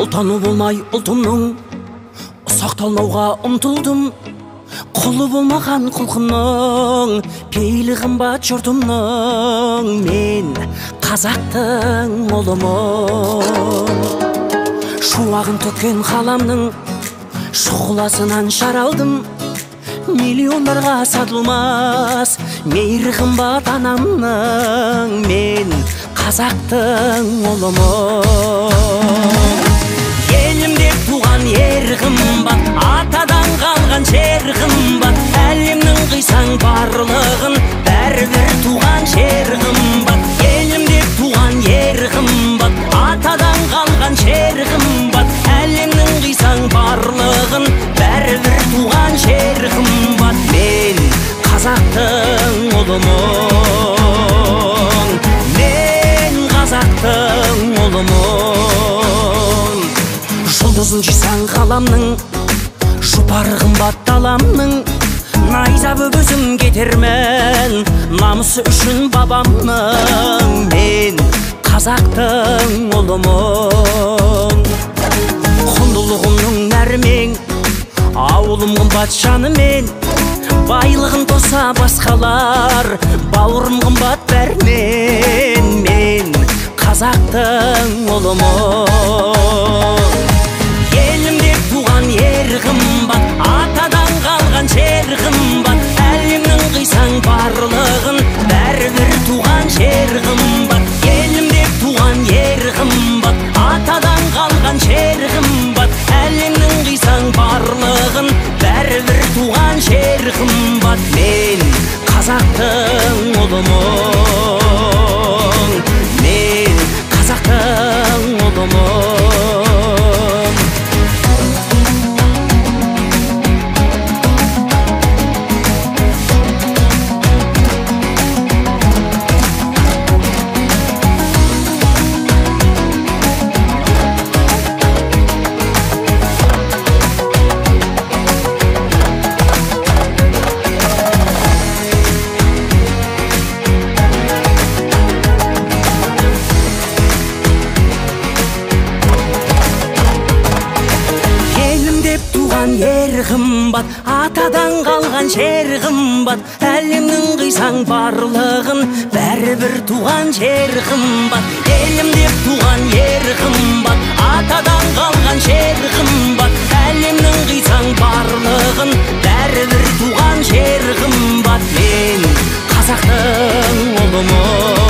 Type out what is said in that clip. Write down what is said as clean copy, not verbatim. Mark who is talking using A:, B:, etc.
A: Ұлтаны болмай ұлтымның сақталмауға ұмтылдым. Құлы болмаған құлқынның пейілі қымбат жұртымның. Мен қазақтың ұлымын. Шуағын төккен қаламның шұғыласынан шаралдым. Миллиондарға сатылмас мейірі қымбат анамның. Мен қазақтың ұлымын. Елім деп туған ер қымбат, атадан қалған жер қымбат. Әлемнің қисаң барлығын бәрібір туған жер қымбат. Елім деп туған ер қымбат, атадан қалған жер қымбат. Әлемнің қисаң барлығын бәрібір туған жер қымбат. Мен қазақтың ұлымын. Мен қазақтың ұлымын. Жұлдызын жисаң қаламның, жұпары қымбат даламның. Найза бөгізім кетермен, намысы үшін бабамның. Мен қазақтың ұлымын. Құндылығымның нәрмен, ауылым қымбат жанымен. Байлығын тоса басқалар, бауырым қымбат бәрінен. Мен қазақтың ұлымын. Елім деп туған ер қымбат, атадан қалған жер қымбат. Әлемнің қисаң барлығын бәрібір туған жер қымбат. Елім деп туған ер қымбат, атадан қалған жер қымбат. Әлемнің қисаң барлығын бәрібір туған жер қымбат. Мен қазақтың ұлымын. Мен қазақтың ұлымын. Ер қымбат, атадан қалған жер қымбат. Әлемнің қисаң барлығын бәрібір туған жер қымбат. Елім деп туған ер қымбат, атадан қалған жер қымбат. Әлемнің қисаң барлығын бәрібір туған жер қымбат. Мен қазақтың ұлымын.